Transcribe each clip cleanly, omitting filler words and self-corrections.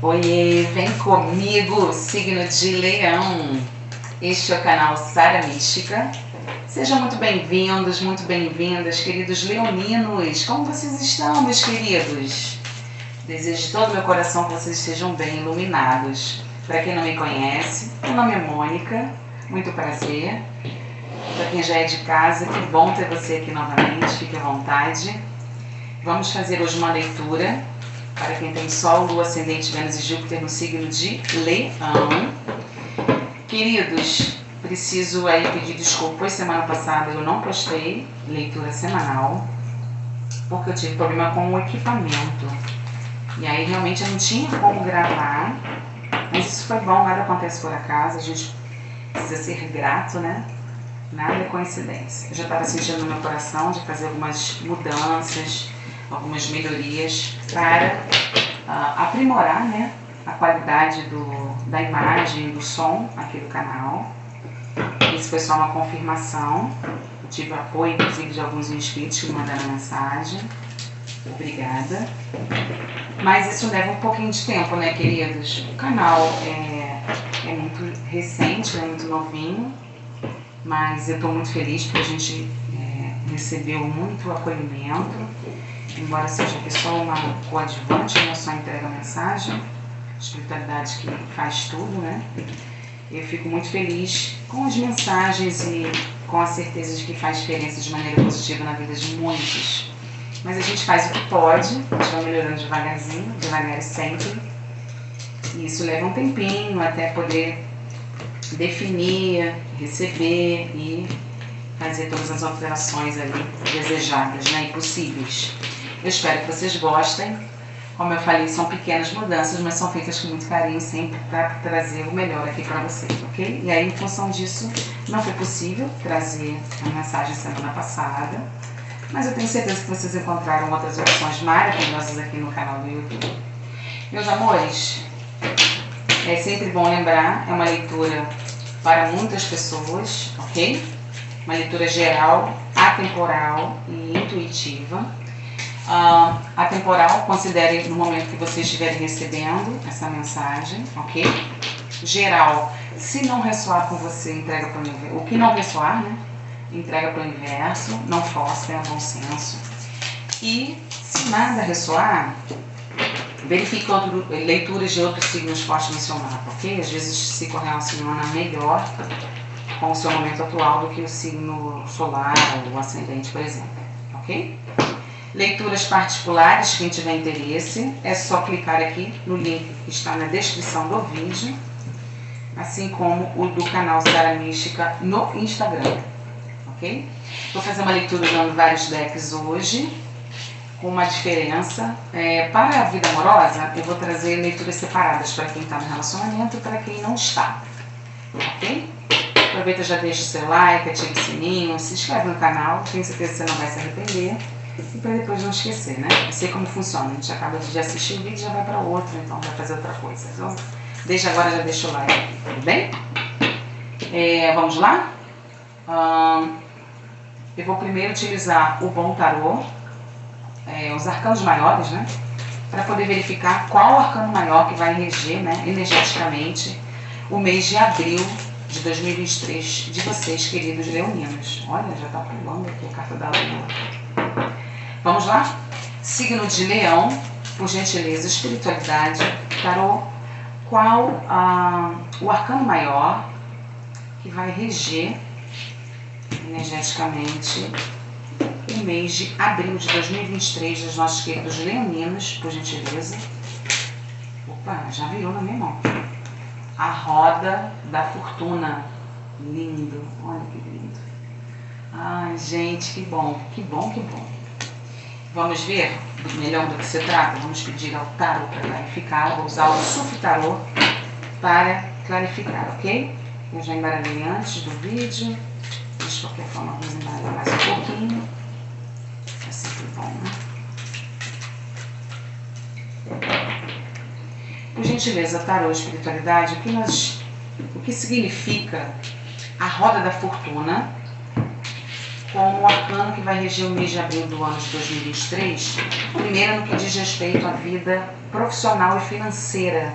Oiê, vem comigo, signo de Leão. Este é o canal Sara Mística. Sejam muito bem-vindos, muito bem-vindas, queridos leoninos. Como vocês estão, meus queridos? Desejo de todo o meu coração que vocês estejam bem iluminados. Para quem não me conhece, meu nome é Mônica, muito prazer. Para quem já é de casa, que bom ter você aqui novamente, fique à vontade. Vamos fazer hoje uma leitura para quem tem Sol, Lua, Ascendente, Vênus e Júpiter no signo de Leão. Queridos, preciso aí pedir desculpa, pois semana passada eu não postei leitura semanal, porque eu tive problema com o equipamento. E aí realmente eu não tinha como gravar, mas isso foi bom, nada acontece por acaso, a gente precisa ser grato, né? Nada é coincidência. Eu já estava sentindo no meu coração de fazer algumas mudanças, algumas melhorias para aprimorar, né, a qualidade da imagem, do som aqui do canal. Isso foi só uma confirmação. Eu tive apoio, inclusive, de alguns inscritos que me mandaram mensagem. Obrigada. Mas isso leva um pouquinho de tempo, né, queridos? O canal é muito recente, é muito novinho, mas eu estou muito feliz porque a gente recebeu muito acolhimento. Embora seja a pessoa uma coadjuvante, não só entrega a mensagem, espiritualidade que faz tudo, né? Eu fico muito feliz com as mensagens e com a certeza de que faz diferença de maneira positiva na vida de muitos. Mas a gente faz o que pode, a gente vai melhorando devagarzinho, devagar e sempre. E isso leva um tempinho até poder definir, receber e fazer todas as alterações ali desejadas, né, e possíveis. Eu espero que vocês gostem. Como eu falei, são pequenas mudanças, mas são feitas com muito carinho sempre para trazer o melhor aqui para vocês, ok? E aí, em função disso, não foi possível trazer a mensagem semana passada, mas eu tenho certeza que vocês encontraram outras opções maravilhosas aqui no canal do YouTube. Meus amores, é sempre bom lembrar, é uma leitura para muitas pessoas, ok? Uma leitura geral, atemporal e intuitiva. Atemporal, considere no momento que vocês estiverem recebendo essa mensagem, ok? Geral, se não ressoar com você, entrega para o universo. O que não ressoar, né? Entrega para o universo, não força, tenha bom senso. E se nada ressoar, verifique leituras de outros signos fortes no seu mapa, ok? Às vezes se correlaciona melhor com o seu momento atual do que o signo solar ou o ascendente, por exemplo, ok? Leituras particulares, quem tiver interesse, é só clicar aqui no link que está na descrição do vídeo, assim como o do canal Sara Mística no Instagram, ok? Vou fazer uma leitura usando vários decks hoje, com uma diferença. Para a vida amorosa, eu vou trazer leituras separadas para quem está no relacionamento e para quem não está, ok? Aproveita, já deixa o seu like, ativa o sininho, se inscreve no canal, tenho certeza que você não vai se arrepender. E para depois não esquecer, né? Eu sei como funciona, a gente acaba de assistir o vídeo e já vai para outro, então vai fazer outra coisa. Então, desde agora já deixa o like aqui, tudo bem? Vamos lá? Eu vou primeiro utilizar o Bom Tarô, os arcanos maiores, né? Para poder verificar qual arcano maior que vai reger, né, energeticamente, o mês de abril de 2023 de vocês, queridos leoninos. Olha, já está pulando aqui a carta da Lua. Vamos lá? Signo de Leão, por gentileza, espiritualidade, tarô, qual o arcano maior que vai reger energeticamente o mês de abril de 2023 dos nossos queridos leoninos, por gentileza. Opa, já virou na minha mão. A roda da fortuna. Lindo, olha que lindo. Ai, gente, que bom, que bom, que bom. Vamos ver melhor do que se trata? Vamos pedir ao tarô para clarificar. Vou usar o Suf Tarô para clarificar, ok? Eu já embaralhei antes do vídeo. De qualquer forma, vamos embaralhar mais um pouquinho. É sempre bom, né? Por gentileza, tarô, espiritualidade, o que significa a roda da fortuna como o arcano que vai reger o mês de abril do ano de 2023. Primeiro, no que diz respeito à vida profissional e financeira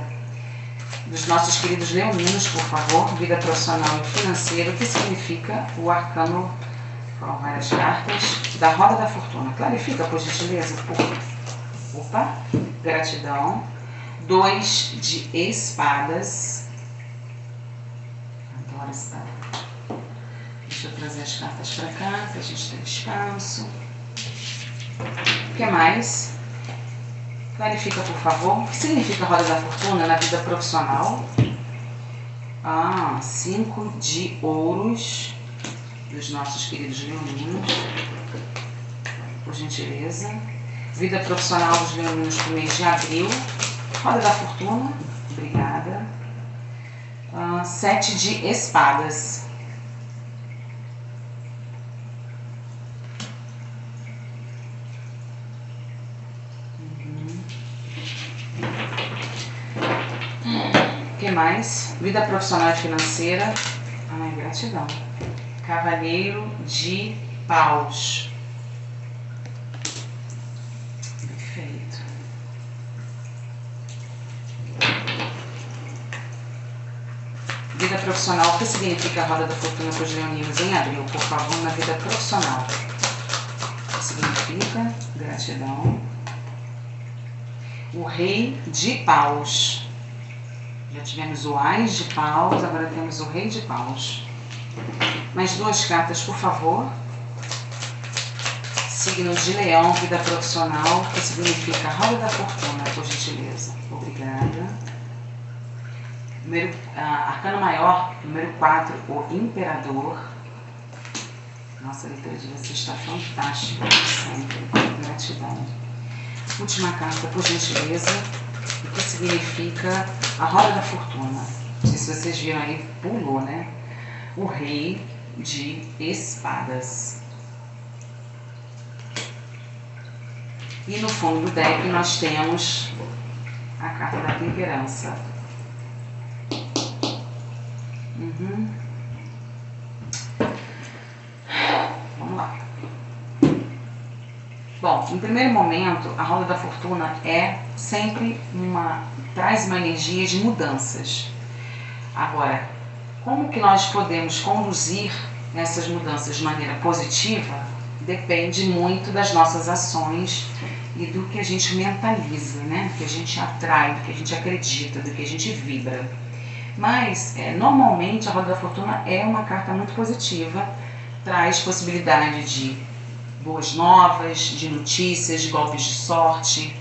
dos nossos queridos leoninos, por favor. Vida profissional e financeira, o que significa o arcano, foram várias cartas, da roda da fortuna. Clarifica, por gentileza, por... Opa, gratidão. 2 de espadas. Adoro essa. Deixa eu trazer as cartas para cá, para a gente ter espaço. O que mais? Clarifica, por favor. O que significa a roda da fortuna na vida profissional? 5 de ouros dos nossos queridos leoninos. Por gentileza. Vida profissional dos leoninos para o mês de abril. Roda da fortuna. Obrigada. 7 de espadas. O que mais? Vida profissional e financeira. Gratidão. Cavaleiro de paus. Perfeito. Vida profissional. O que significa a roda da fortuna para os leoninos em abril? Por favor, na vida profissional. O que significa? Gratidão. O rei de paus. Já tivemos o Ás de paus, agora temos o Rei de paus. Mais 2 cartas, por favor. Signo de leão, vida profissional, que significa a roda da fortuna, por gentileza. Obrigada. Arcano maior, número 4, o imperador. Nossa, a leitura de vocês está fantástica, como sempre. Gratidão. Última carta, por gentileza. O que significa a roda da fortuna? Não sei se vocês viram aí, pulou, né? O rei de espadas. E no fundo do deck nós temos a carta da temperança. Vamos lá. Bom, em primeiro momento, a roda da fortuna sempre traz uma energia de mudanças. Agora, como que nós podemos conduzir essas mudanças de maneira positiva? Depende muito das nossas ações e do que a gente mentaliza, né? Do que a gente atrai, do que a gente acredita, do que a gente vibra. Mas, normalmente, a roda da fortuna é uma carta muito positiva, traz possibilidade de boas novas, de notícias, de golpes de sorte,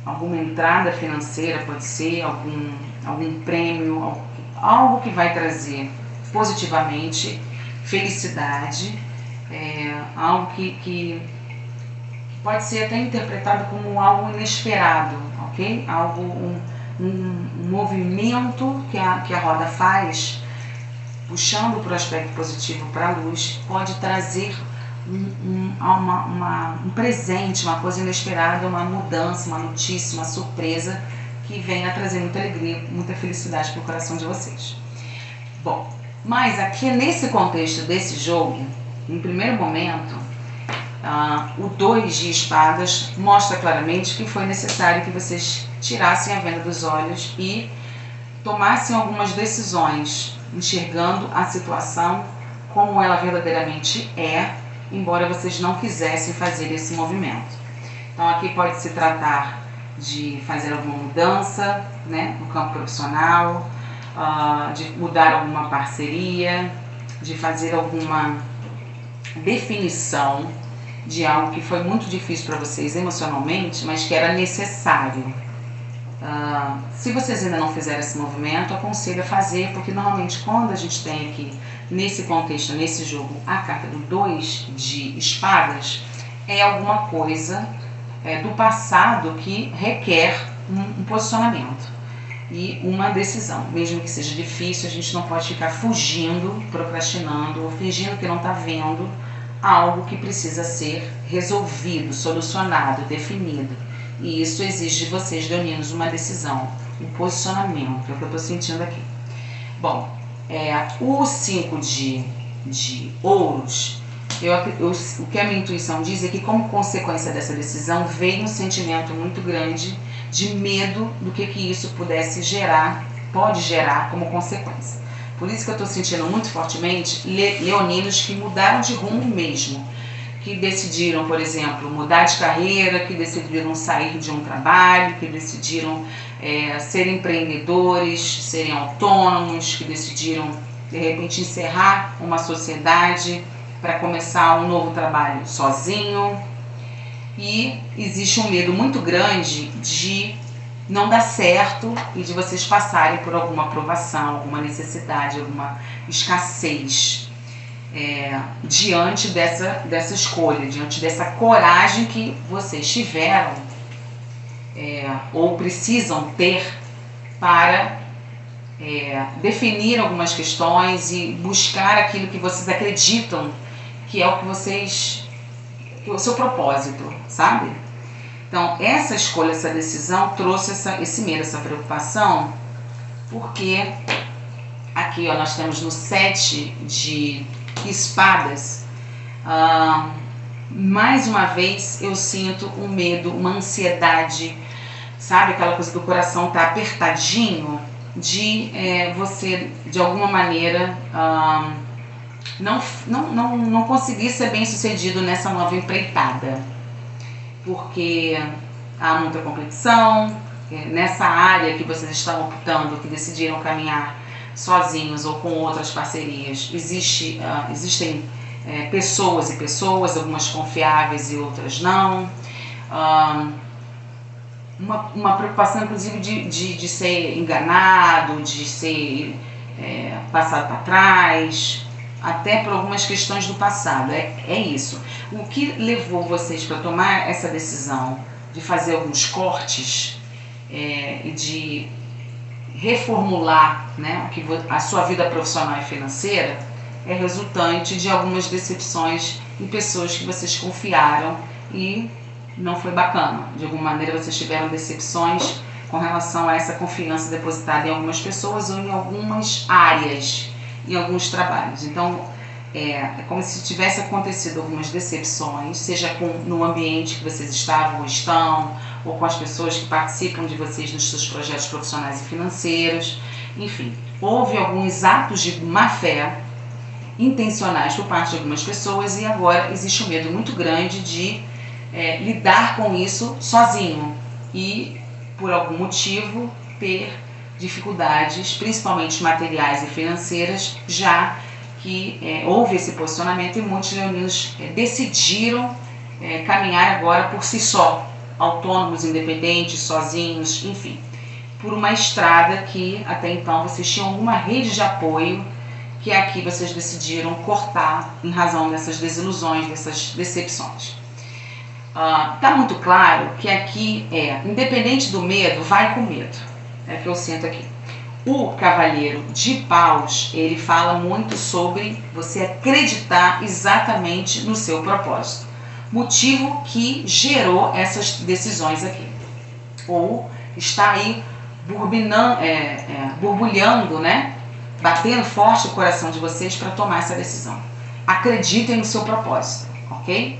alguma entrada financeira pode ser, algum prêmio, algo que vai trazer positivamente felicidade, algo que pode ser até interpretado como algo inesperado, ok? Um movimento que a roda faz, puxando para o aspecto positivo para a luz, pode trazer um presente, uma coisa inesperada, uma mudança, uma notícia, uma surpresa que venha trazer muita alegria, muita felicidade para o coração de vocês. Bom, mas aqui nesse contexto desse jogo, em primeiro momento, o 2 de espadas mostra claramente que foi necessário que vocês tirassem a venda dos olhos e tomassem algumas decisões, enxergando a situação como ela verdadeiramente embora vocês não quisessem fazer esse movimento. Então aqui pode se tratar de fazer alguma mudança, né, no campo profissional, de mudar alguma parceria, de fazer alguma definição de algo que foi muito difícil para vocês emocionalmente, mas que era necessário. Se vocês ainda não fizeram esse movimento, aconselho a fazer, porque normalmente quando a gente tem aqui, nesse contexto, nesse jogo, a carta do 2 de espadas, é alguma coisa do passado que requer um posicionamento e uma decisão. Mesmo que seja difícil, a gente não pode ficar fugindo, procrastinando ou fingindo que não está vendo algo que precisa ser resolvido, solucionado, definido. E isso exige de vocês, leoninos, uma decisão, um posicionamento, é o que eu estou sentindo aqui. Bom, O 5 de ouros, o que a minha intuição diz é que, como consequência dessa decisão, veio um sentimento muito grande de medo do que isso pode gerar como consequência. Por isso que eu estou sentindo muito fortemente leoninos que mudaram de rumo mesmo, que decidiram, por exemplo, mudar de carreira, que decidiram sair de um trabalho, que decidiram ser empreendedores, serem autônomos, que decidiram, de repente, encerrar uma sociedade para começar um novo trabalho sozinho. E existe um medo muito grande de não dar certo e de vocês passarem por alguma provação, alguma necessidade, alguma escassez diante dessa escolha, diante dessa coragem que vocês tiveram ou precisam ter para definir algumas questões e buscar aquilo que vocês acreditam que é o o seu propósito, sabe? Então, essa escolha, essa decisão trouxe esse medo, essa preocupação, porque aqui nós temos no 7 de espadas, mais uma vez eu sinto um medo, uma ansiedade, sabe? Aquela coisa do coração tá apertadinho, de você, de alguma maneira, não conseguir ser bem sucedido nessa nova empreitada. Porque há muita competição, nessa área que vocês estão optando, que decidiram caminhar sozinhos ou com outras parcerias, existem pessoas e pessoas, algumas confiáveis e outras não. Uma preocupação, inclusive, de ser enganado, de ser passado para trás, até por algumas questões do passado. É isso. O que levou vocês para tomar essa decisão de fazer alguns cortes e de reformular, né, a sua vida profissional e financeira é resultante de algumas decepções em pessoas que vocês confiaram e não foi bacana. De alguma maneira vocês tiveram decepções com relação a essa confiança depositada em algumas pessoas ou em algumas áreas, em alguns trabalhos. Então, é como se tivesse acontecido algumas decepções, seja no ambiente que vocês estavam ou estão, ou com as pessoas que participam de vocês nos seus projetos profissionais e financeiros. Enfim, houve alguns atos de má-fé intencionais por parte de algumas pessoas e agora existe um medo muito grande de lidar com isso sozinho e, por algum motivo, ter dificuldades, principalmente materiais e financeiras, já que houve esse posicionamento e muitos leoninos decidiram caminhar agora por si só, autônomos, independentes, sozinhos, enfim, por uma estrada que até então vocês tinham alguma rede de apoio que aqui vocês decidiram cortar em razão dessas desilusões, dessas decepções. Tá muito claro que aqui independente do medo, vai com medo. É o que eu sinto aqui. O Cavaleiro de Paus, ele fala muito sobre você acreditar exatamente no seu propósito. Motivo que gerou essas decisões aqui. Ou está aí borbulhando, né? Batendo forte o coração de vocês para tomar essa decisão. Acreditem no seu propósito, ok?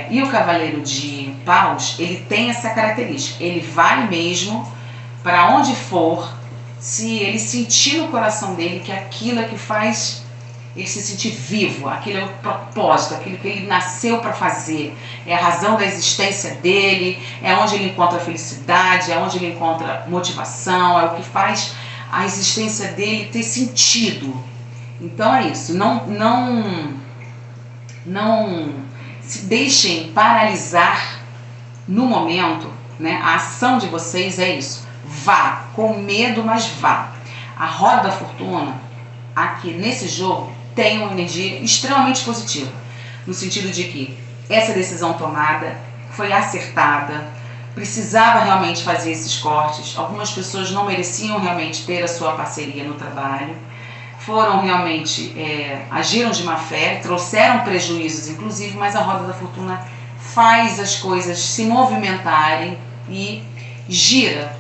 E o Cavaleiro de Paus, ele tem essa característica. Ele vai mesmo para onde for, se ele sentir no coração dele que aquilo é que faz ele se sentir vivo, aquilo é o propósito, aquilo que ele nasceu para fazer, é a razão da existência dele, é onde ele encontra felicidade, é onde ele encontra motivação, é o que faz a existência dele ter sentido. Então é isso, não se deixem paralisar no momento, né? A ação de vocês é isso. Vá, com medo, mas vá. A roda da fortuna, aqui nesse jogo, tem uma energia extremamente positiva, no sentido de que essa decisão tomada foi acertada, precisava realmente fazer esses cortes, algumas pessoas não mereciam realmente ter a sua parceria no trabalho, foram realmente, agiram de má fé, trouxeram prejuízos inclusive, mas a roda da fortuna faz as coisas se movimentarem e gira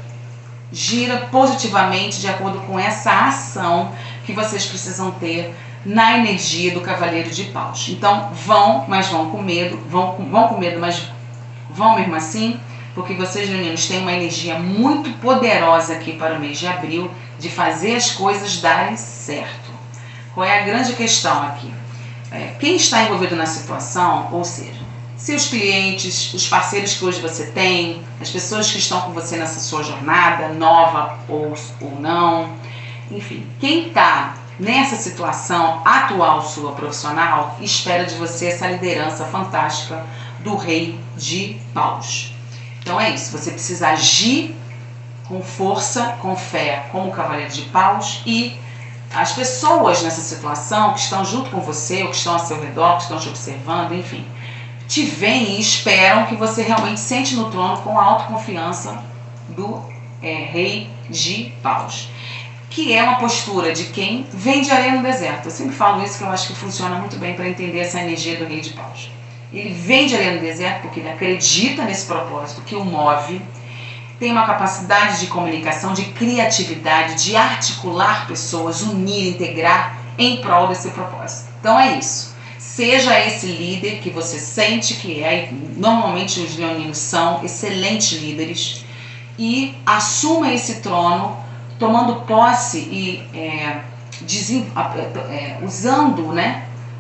positivamente de acordo com essa ação que vocês precisam ter na energia do Cavaleiro de Paus. Então vão, mas vão com medo, vão com medo, mas vão mesmo assim, porque vocês, meninos, têm uma energia muito poderosa aqui para o mês de abril, de fazer as coisas darem certo. Qual é a grande questão aqui? Quem está envolvido na situação, ou seja, seus clientes, os parceiros que hoje você tem, as pessoas que estão com você nessa sua jornada, nova ou não, enfim, quem está nessa situação atual sua profissional, espera de você essa liderança fantástica do Rei de Paus. Então é isso, você precisa agir com força, com fé, como o Cavaleiro de Paus, e as pessoas nessa situação que estão junto com você, ou que estão ao seu redor, que estão te observando, enfim, te veem e esperam que você realmente sente no trono com a autoconfiança do Rei de Paus, que é uma postura de quem vem de areia no deserto. Eu sempre falo isso, que eu acho que funciona muito bem para entender essa energia do Rei de Paus. Ele vem de areia no deserto porque ele acredita nesse propósito que o move, tem uma capacidade de comunicação, de criatividade, de articular pessoas, unir, integrar em prol desse propósito. Então é isso. Seja esse líder que você sente que é, e normalmente os leoninos são excelentes líderes, e assuma esse trono, tomando posse e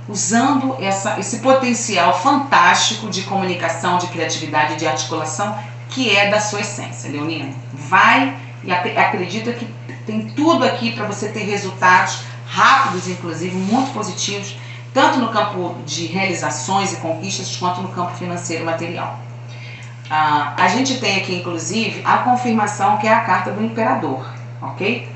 usando esse potencial fantástico de comunicação, de criatividade, de articulação, que é da sua essência, leonino. Vai e acredita que tem tudo aqui para você ter resultados rápidos, inclusive, muito positivos, tanto no campo de realizações e conquistas, quanto no campo financeiro e material. A gente tem aqui, inclusive, a confirmação, que é a carta do Imperador, ok?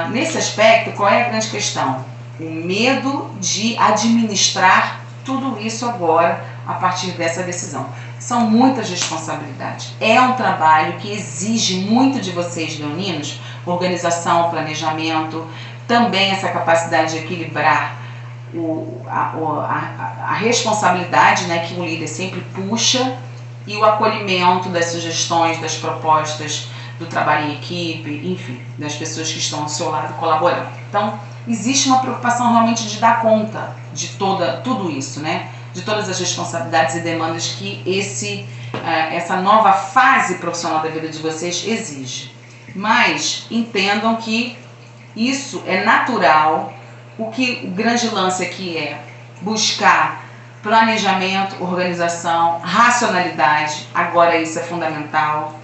Nesse aspecto, qual é a grande questão? O medo de administrar tudo isso agora, a partir dessa decisão. São muitas responsabilidades. É um trabalho que exige muito de vocês, leoninos, organização, planejamento, também essa capacidade de equilibrar a responsabilidade, né, que o líder sempre puxa, e o acolhimento das sugestões, das propostas, do trabalho em equipe, enfim, das pessoas que estão ao seu lado colaborando. Então, existe uma preocupação realmente de dar conta de tudo isso, né? De todas as responsabilidades e demandas que essa nova fase profissional da vida de vocês exige. Mas entendam que isso é natural. O grande lance aqui é buscar planejamento, organização, racionalidade. Agora isso é fundamental.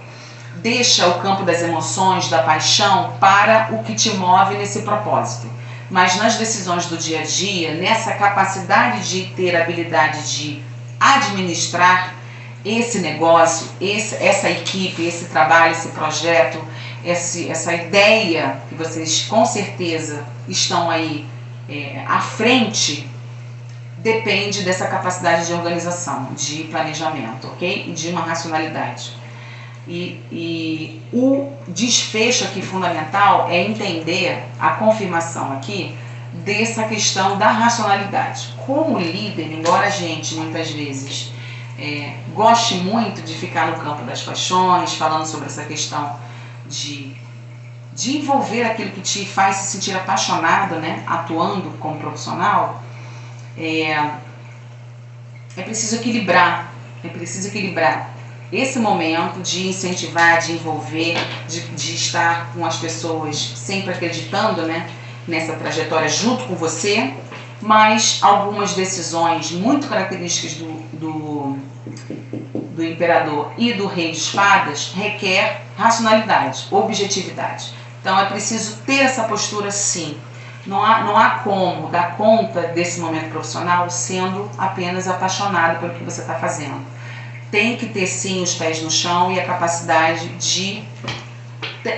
Deixa o campo das emoções, da paixão, para o que te move nesse propósito. Mas nas decisões do dia a dia, nessa capacidade de ter a habilidade de administrar esse negócio, essa equipe, esse trabalho, esse projeto, essa ideia que vocês com certeza estão aí à frente, depende dessa capacidade de organização, de planejamento, ok? E de uma racionalidade. E o desfecho aqui fundamental é entender a confirmação aqui dessa questão da racionalidade. Como líder, embora a gente muitas vezes goste muito de ficar no campo das paixões, falando sobre essa questão de envolver aquilo que te faz se sentir apaixonado, né, atuando como profissional, é preciso equilibrar, esse momento de incentivar, de envolver, de estar com as pessoas sempre acreditando, né, nessa trajetória junto com você, mas algumas decisões muito características do Imperador e do Rei de Espadas requer racionalidade, objetividade. Então é preciso ter essa postura, sim. Não há como dar conta desse momento profissional sendo apenas apaixonado pelo que você está fazendo. Tem que ter, sim, os pés no chão e a capacidade de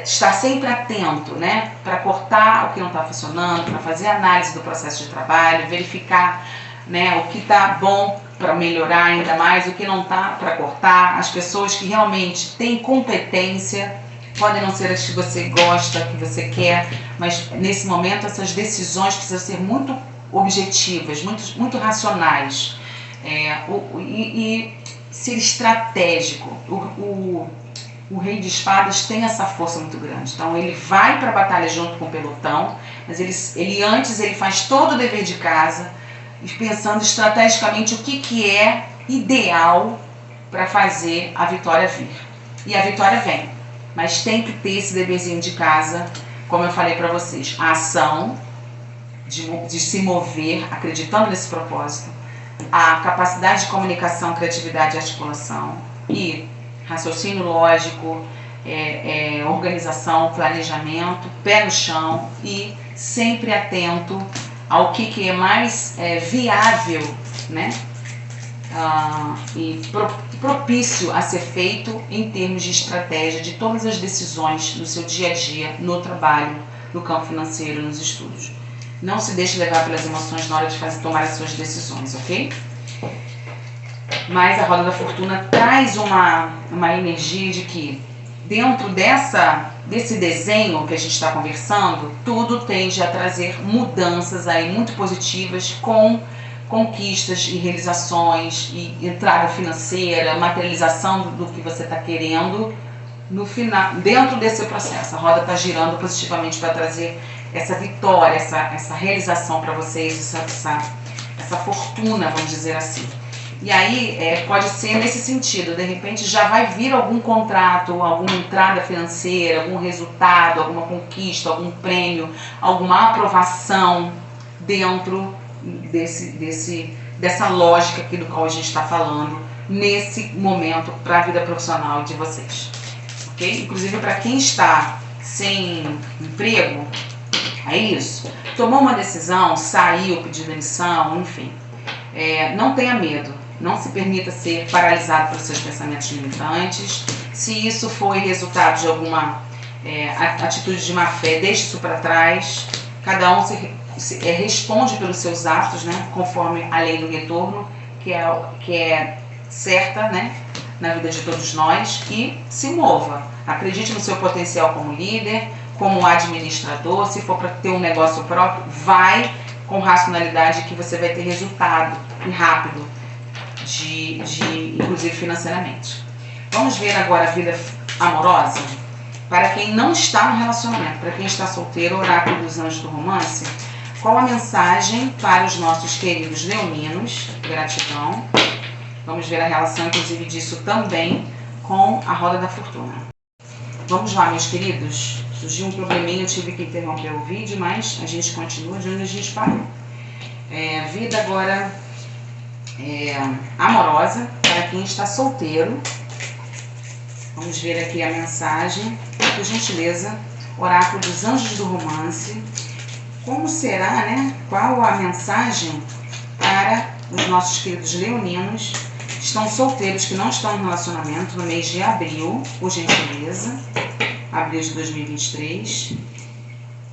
estar sempre atento, né, para cortar o que não está funcionando, para fazer análise do processo de trabalho, verificar, né, o que está bom para melhorar ainda mais, o que não está para cortar. As pessoas que realmente têm competência, podem não ser as que você gosta, que você quer, mas nesse momento essas decisões precisam ser muito objetivas, muito racionais, e ser estratégico. o rei de espadas tem essa força muito grande. Então ele vai para a batalha junto com o pelotão, mas ele antes faz todo o dever de casa, pensando estrategicamente o que é ideal para fazer a vitória vir. E a vitória vem, mas tem que ter esse deverzinho de casa, como eu falei para vocês, a ação de se mover acreditando nesse propósito, a capacidade de comunicação, criatividade e articulação, e raciocínio lógico, organização, planejamento, pé no chão e sempre atento ao que é mais viável, né? E propício a ser feito em termos de estratégia de todas as decisões no seu dia a dia, no trabalho, no campo financeiro, nos estudos. Não se deixe levar pelas emoções na hora de tomar as suas decisões, ok? Mas a Roda da Fortuna traz uma energia de que dentro desse desenho que a gente está conversando, tudo tende a trazer mudanças aí muito positivas, com conquistas e realizações e entrada financeira, materialização do que você está querendo no final, dentro desse processo. A roda está girando positivamente para trazer essa vitória, essa realização para vocês, essa fortuna, vamos dizer assim. E aí pode ser nesse sentido, de repente já vai vir algum contrato, alguma entrada financeira, algum resultado, alguma conquista, algum prêmio, alguma aprovação dentro dessa lógica aqui do qual a gente está falando, nesse momento para a vida profissional de vocês. Ok? Inclusive para quem está sem emprego, é isso. Tomou uma decisão, saiu, pediu demissão, enfim. Não tenha medo. Não se permita ser paralisado pelos seus pensamentos limitantes. Se isso foi resultado de alguma atitude de má fé, deixe isso para trás. Cada um responde pelos seus atos, né, conforme a lei do retorno, que é certa, né, na vida de todos nós, e se mova. Acredite no seu potencial como líder, como administrador. Se for para ter um negócio próprio, vai com racionalidade que você vai ter resultado e rápido, inclusive financeiramente. Vamos ver agora a vida amorosa. Para quem não está no relacionamento, para quem está solteiro, oráculo dos anjos do romance, qual a mensagem para os nossos queridos leoninos? Gratidão. Vamos ver a relação, inclusive, disso também com a Roda da Fortuna. Vamos lá, meus queridos. Surgiu um probleminha, eu tive que interromper o vídeo, mas a gente continua de onde a gente parou. Vida agora amorosa para quem está solteiro. Vamos ver aqui a mensagem, por gentileza, oráculo dos anjos do romance. Como será, né? Qual a mensagem para os nossos queridos leoninos que estão solteiros, que não estão no relacionamento, no mês de abril, por gentileza, abril de 2023.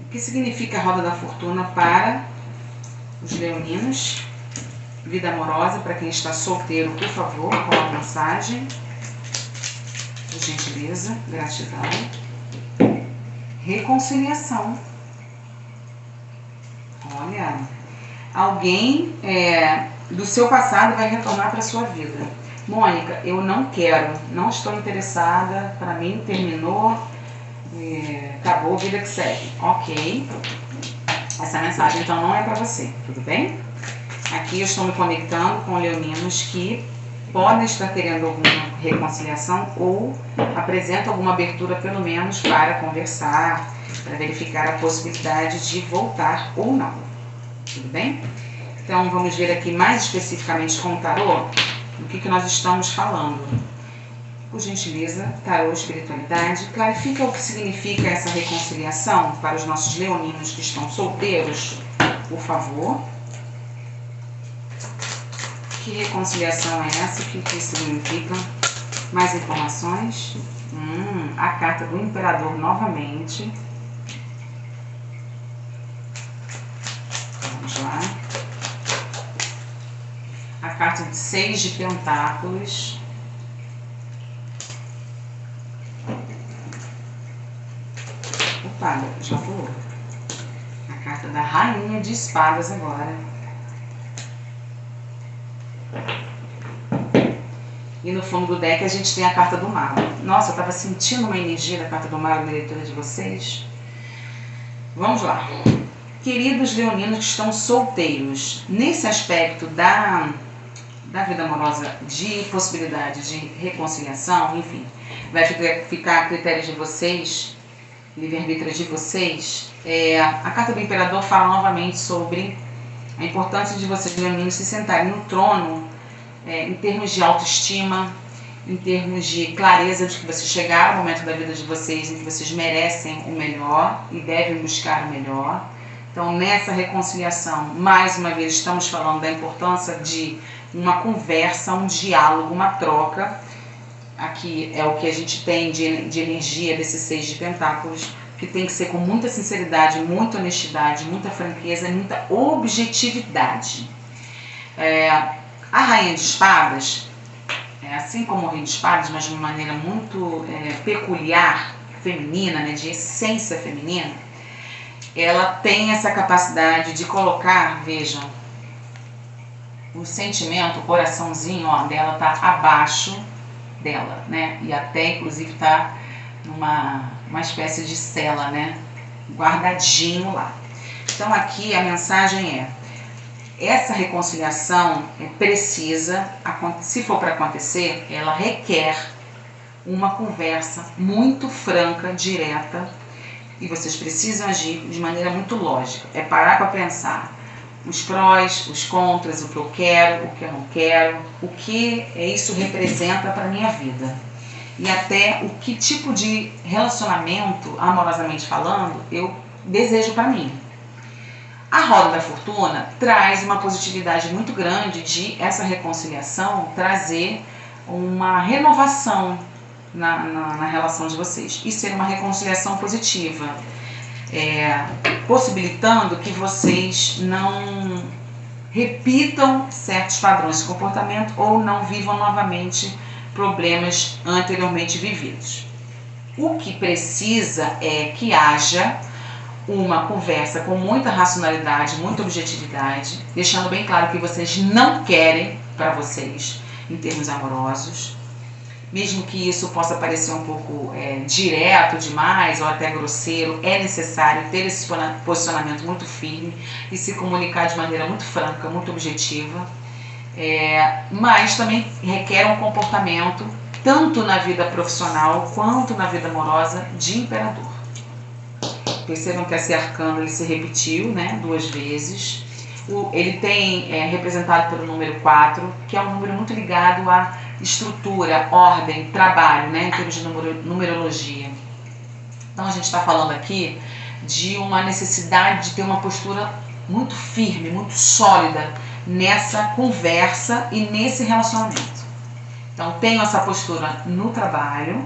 O que significa a Roda da Fortuna para os leoninos? Vida amorosa para quem está solteiro, por favor, qual a mensagem? Por gentileza, gratidão. Reconciliação. Olha, alguém do seu passado vai retornar para a sua vida. Mônica, eu não quero, não estou interessada, para mim terminou, acabou, vida que segue. Ok, essa mensagem então não é para você, tudo bem? Aqui eu estou me conectando com leoninos que podem estar querendo alguma reconciliação ou apresentam alguma abertura pelo menos para conversar, para verificar a possibilidade de voltar ou não. Tudo bem? Então vamos ver aqui mais especificamente com o tarô do que nós estamos falando. Por gentileza, tarô espiritualidade, clarifica o que significa essa reconciliação para os nossos leoninos que estão solteiros, por favor. Que reconciliação é essa? O que significa? Mais informações? A carta do Imperador novamente. Vamos lá. A carta de 6 de Pentáculos. Opa, já pulou. A carta da Rainha de Espadas agora. E no fundo do deck a gente tem a carta do Mago. Nossa, eu estava sentindo uma energia da carta do Mago na leitura de vocês. Vamos lá. Queridos leoninos que estão solteiros, nesse aspecto da vida amorosa, de possibilidade de reconciliação, enfim, vai ficar a critério de vocês, livre-arbítrio de vocês. A carta do Imperador fala novamente sobre a importância de vocês, leoninos, se sentarem no trono em termos de autoestima, em termos de clareza de que vocês chegaram ao momento da vida de vocês em que vocês merecem o melhor e devem buscar o melhor. Então, nessa reconciliação, mais uma vez, estamos falando da importância de uma conversa, um diálogo, uma troca. Aqui é o que a gente tem de energia desse 6 de pentáculos, que tem que ser com muita sinceridade, muita honestidade, muita franqueza e muita objetividade. A Rainha de Espadas, assim como o Rei de Espadas, mas de uma maneira muito peculiar, feminina, né, de essência feminina, ela tem essa capacidade de colocar, vejam, o sentimento, o coraçãozinho dela está abaixo dela, né? E até inclusive está numa espécie de cela, né? Guardadinho lá. Então aqui a mensagem essa reconciliação precisa, se for para acontecer, ela requer uma conversa muito franca, direta, e vocês precisam agir de maneira muito lógica. Parar para pensar os prós, os contras, o que eu quero, o que eu não quero, o que isso representa para a minha vida. E até o que tipo de relacionamento, amorosamente falando, eu desejo para mim. A roda da fortuna traz uma positividade muito grande de essa reconciliação trazer uma renovação na relação de vocês e ser uma reconciliação positiva, possibilitando que vocês não repitam certos padrões de comportamento ou não vivam novamente problemas anteriormente vividos. O que precisa é que haja uma conversa com muita racionalidade, muita objetividade, deixando bem claro que vocês não querem para vocês em termos amorosos. Mesmo que isso possa parecer um pouco direto demais ou até grosseiro, é necessário ter esse posicionamento muito firme e se comunicar de maneira muito franca, muito objetiva. Mas também requer um comportamento, tanto na vida profissional quanto na vida amorosa, de imperador. Percebam que esse arcano ele se repetiu, né, 2 vezes. Ele tem representado pelo número 4, que é um número muito ligado à estrutura, ordem, trabalho, né, em termos de numerologia. Então a gente está falando aqui de uma necessidade de ter uma postura muito firme, muito sólida nessa conversa e nesse relacionamento. Então tenham essa postura no trabalho,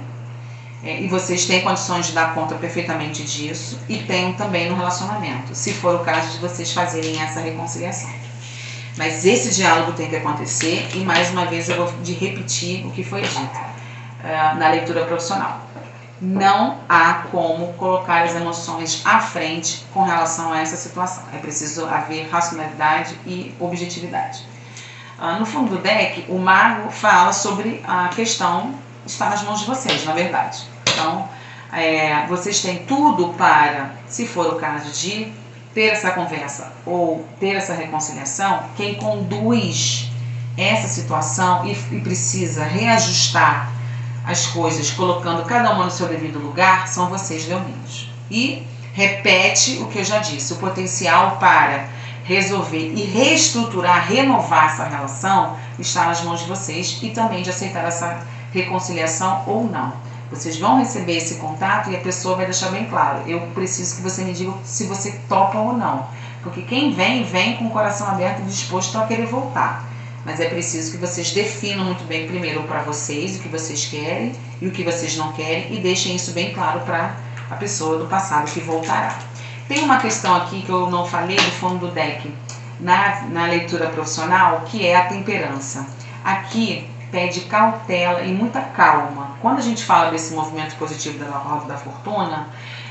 e vocês têm condições de dar conta perfeitamente disso, e tenham também no relacionamento, se for o caso de vocês fazerem essa reconciliação. Mas esse diálogo tem que acontecer, e mais uma vez eu vou repetir o que foi dito na leitura profissional. Não há como colocar as emoções à frente com relação a essa situação. É preciso haver racionalidade e objetividade. No fundo do deck, o mago fala sobre a questão está nas mãos de vocês, na verdade. Então, vocês têm tudo para, se for o caso de ter essa conversa ou ter essa reconciliação, quem conduz essa situação e precisa reajustar as coisas, colocando cada uma no seu devido lugar, são vocês, leoninos. E repete o que eu já disse, o potencial para resolver e reestruturar, renovar essa relação está nas mãos de vocês e também de aceitar essa reconciliação ou não. Vocês vão receber esse contato e a pessoa vai deixar bem claro, eu preciso que você me diga se você topa ou não, porque quem vem com o coração aberto e disposto a querer voltar, mas é preciso que vocês definam muito bem primeiro para vocês o que vocês querem e o que vocês não querem e deixem isso bem claro para a pessoa do passado que voltará. Tem uma questão aqui que eu não falei do fundo do deck na leitura profissional, que é a temperança. Aqui pede cautela e muita calma. Quando a gente fala desse movimento positivo da roda da fortuna,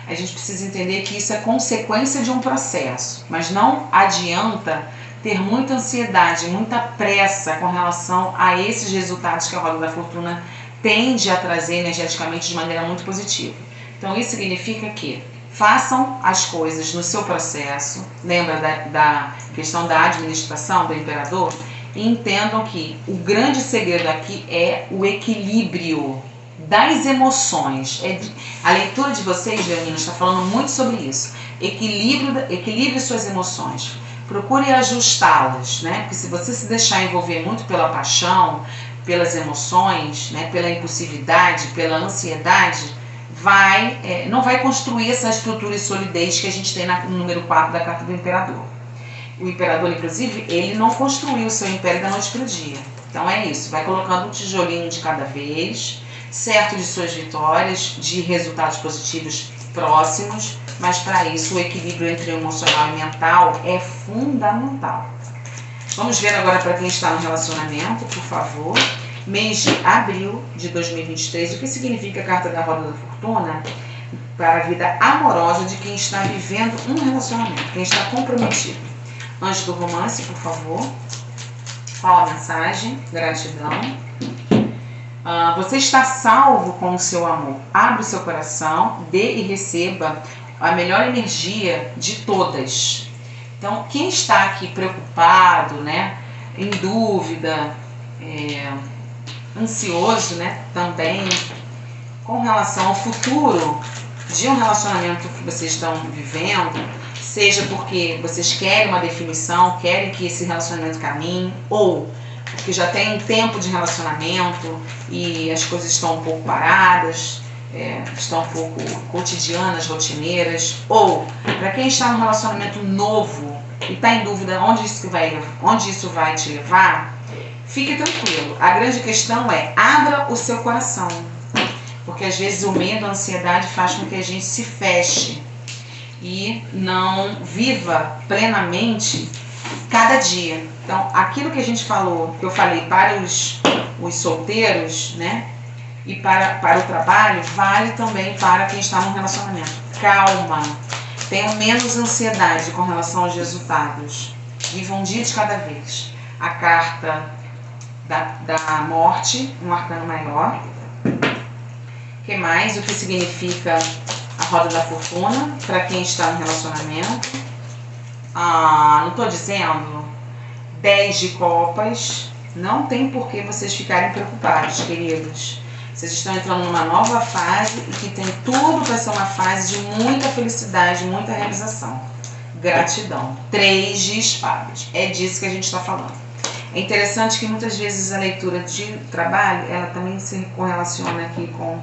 a gente precisa entender que isso é consequência de um processo, mas não adianta ter muita ansiedade, muita pressa com relação a esses resultados que a roda da fortuna tende a trazer energeticamente de maneira muito positiva. Então isso significa que façam as coisas no seu processo, lembra da questão da administração do imperador? E entendam que o grande segredo aqui é o equilíbrio das emoções. A leitura de vocês, leoninos, está falando muito sobre isso. Equilibre suas emoções. Procure ajustá-las, né? Porque se você se deixar envolver muito pela paixão, pelas emoções, né? Pela impulsividade, pela ansiedade, não vai construir essa estrutura e solidez que a gente tem no número 4 da carta do imperador. O imperador, inclusive, ele não construiu o seu império da noite para o dia. Então é isso, vai colocando um tijolinho de cada vez, certo de suas vitórias, de resultados positivos próximos, mas para isso o equilíbrio entre o emocional e mental é fundamental. Vamos ver agora para quem está no relacionamento, por favor. Mês de abril de 2023, o que significa a carta da roda da fortuna para a vida amorosa de quem está vivendo um relacionamento, quem está comprometido. Anjo do romance, por favor. Qual a mensagem? Gratidão. Você está salvo com o seu amor. Abra o seu coração, dê e receba a melhor energia de todas. Então, quem está aqui preocupado, né, em dúvida, ansioso, né, também com relação ao futuro de um relacionamento que vocês estão vivendo, seja porque vocês querem uma definição, querem que esse relacionamento caminhe, ou porque já tem um tempo de relacionamento e as coisas estão um pouco paradas, estão um pouco cotidianas, rotineiras, ou para quem está num relacionamento novo e está em dúvida onde isso vai te levar, fique tranquilo. A grande questão é, abra o seu coração, porque às vezes o medo, a ansiedade faz com que a gente se feche e não viva plenamente cada dia. Então, aquilo que a gente falou, que eu falei para os solteiros, né, e para o trabalho, vale também para quem está num relacionamento. Calma, tenham menos ansiedade com relação aos resultados. Viva um dia de cada vez. A carta da morte, um arcano maior. O que mais? O que significa a roda da fortuna para quem está no relacionamento? Não estou dizendo 10 de copas. Não tem por que vocês ficarem preocupados, queridos. Vocês estão entrando numa nova fase e que tem tudo para ser uma fase de muita felicidade, muita realização. Gratidão. 3 de espadas. É disso que a gente está falando. É interessante que muitas vezes a leitura de trabalho, ela também se correlaciona aqui com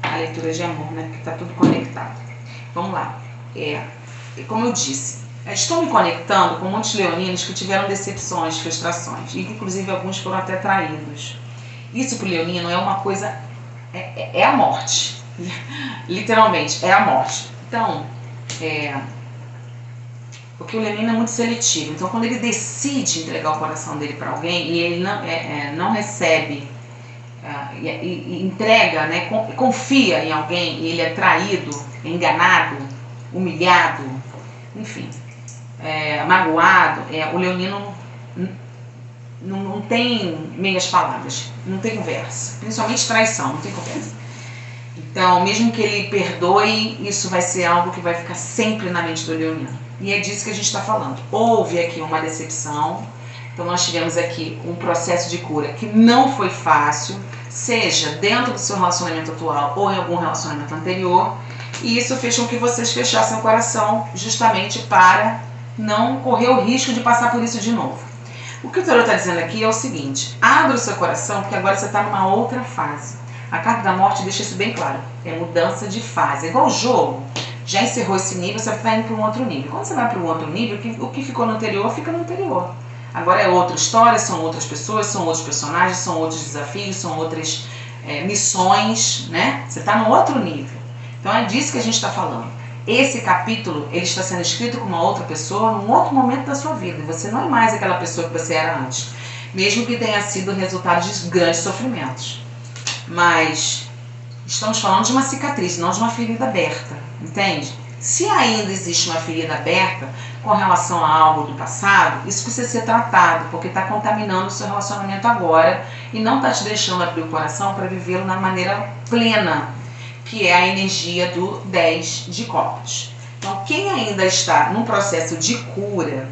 a leitura de amor, né? Porque está tudo conectado. Vamos lá. Como eu disse, estou me conectando com muitos leoninos que tiveram decepções, frustrações, e inclusive alguns foram até traídos. Isso para o leonino é uma coisa, é a morte, literalmente, é a morte. Então, porque o leonino é muito seletivo, então quando ele decide entregar o coração dele para alguém e ele não recebe, e entrega, né, confia em alguém e ele é traído, enganado, humilhado, enfim, magoado, o leonino não tem meias palavras, não tem conversa, principalmente traição, não tem conversa. Então, mesmo que ele perdoe, isso vai ser algo que vai ficar sempre na mente do leonino. E é disso que a gente está falando. Houve aqui uma decepção, então nós tivemos aqui um processo de cura que não foi fácil, seja dentro do seu relacionamento atual ou em algum relacionamento anterior, e isso fez com que vocês fechassem o coração justamente para não correr o risco de passar por isso de novo. O que o tarot está dizendo aqui é o seguinte: abra o seu coração, porque agora você está numa outra fase. A carta da morte deixa isso bem claro, é mudança de fase, é igual o jogo. Já encerrou esse nível, você está indo para um outro nível. Quando você vai para um outro nível, o que ficou no anterior, fica no anterior. Agora é outra história, são outras pessoas, são outros personagens, são outros desafios, são outras missões, né? Você está no outro nível. Então é disso que a gente está falando. Esse capítulo, ele está sendo escrito com uma outra pessoa num outro momento da sua vida. Você não é mais aquela pessoa que você era antes, mesmo que tenha sido resultado de grandes sofrimentos. Mas estamos falando de uma cicatriz, não de uma ferida aberta, entende? Se ainda existe uma ferida aberta, com relação a algo do passado, isso precisa ser tratado, porque está contaminando o seu relacionamento agora e não está te deixando abrir o coração para vivê-lo na maneira plena, que é a energia do 10 de copas. Então, quem ainda está num processo de cura,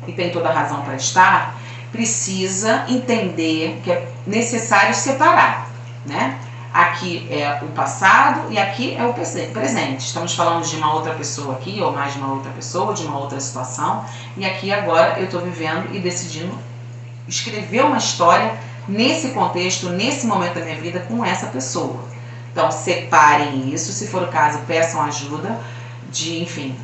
e tem toda a razão para estar, precisa entender que é necessário separar, né? Aqui é o passado e aqui é o presente. Estamos falando de uma outra pessoa aqui, ou mais de uma outra pessoa, de uma outra situação. E aqui agora eu estou vivendo e decidindo escrever uma história nesse contexto, nesse momento da minha vida, com essa pessoa. Então, separem isso. Se for o caso, peçam ajuda de, enfim,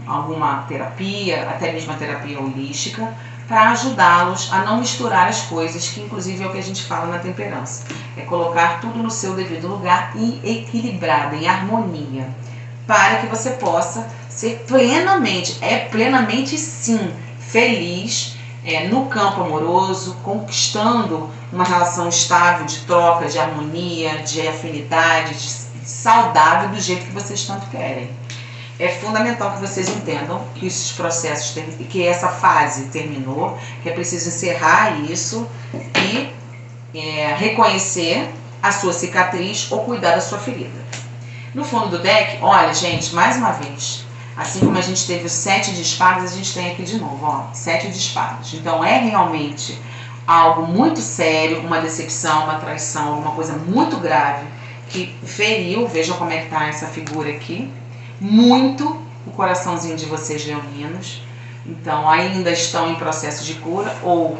alguma terapia, até mesmo a terapia holística, para ajudá-los a não misturar as coisas, que inclusive é o que a gente fala na temperança. É colocar tudo no seu devido lugar e equilibrado, em harmonia, para que você possa ser plenamente sim, feliz no campo amoroso, conquistando uma relação estável, de troca, de harmonia, de afinidade, de saudável, do jeito que vocês tanto querem. É fundamental que vocês entendam que esses processos, que essa fase terminou, que é preciso encerrar isso e reconhecer a sua cicatriz ou cuidar da sua ferida. No fundo do deck, olha, gente, mais uma vez, assim como a gente teve o 7 de espadas, a gente tem aqui de novo, ó, 7 de espadas. Então é realmente algo muito sério, uma decepção, uma traição, alguma coisa muito grave que feriu, vejam como é que tá essa figura aqui, muito o coraçãozinho de vocês leoninos. Então ainda estão em processo de cura ou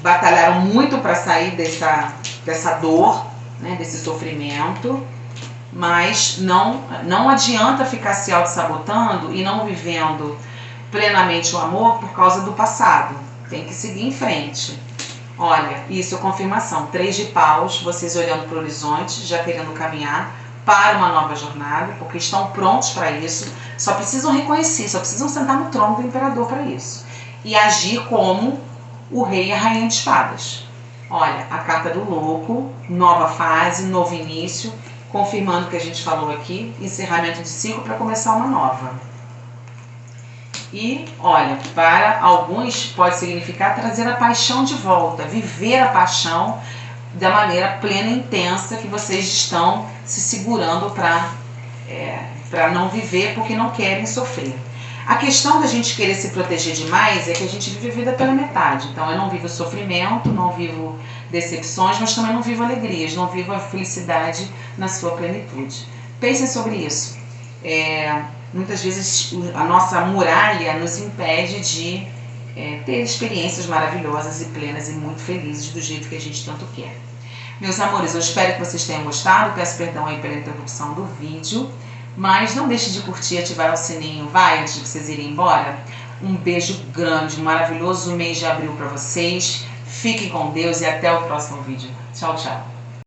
batalharam muito para sair dessa dor, né, desse sofrimento, mas não adianta ficar se auto-sabotando e não vivendo plenamente o amor por causa do passado. Tem que seguir em frente. Olha, isso é confirmação. 3 de paus, vocês olhando para o horizonte, já querendo caminhar para uma nova jornada, porque estão prontos para isso, só precisam reconhecer, só precisam sentar no trono do imperador para isso. E agir como o rei e a rainha de espadas. Olha, a carta do louco, nova fase, novo início, confirmando o que a gente falou aqui, encerramento de ciclo para começar uma nova. E, olha, para alguns pode significar trazer a paixão de volta, viver a paixão da maneira plena e intensa que vocês estão se segurando para não viver porque não querem sofrer. A questão da gente querer se proteger demais é que a gente vive a vida pela metade. Então eu não vivo sofrimento, não vivo decepções, mas também não vivo alegrias, não vivo a felicidade na sua plenitude. Pensem sobre isso. Muitas vezes a nossa muralha nos impede de ter experiências maravilhosas e plenas e muito felizes do jeito que a gente tanto quer. Meus amores, eu espero que vocês tenham gostado. Peço perdão aí pela interrupção do vídeo, mas não deixe de curtir e ativar o sininho, vai, antes de vocês irem embora. Um beijo grande, um maravilhoso mês de abril para vocês. Fiquem com Deus e até o próximo vídeo. Tchau, tchau.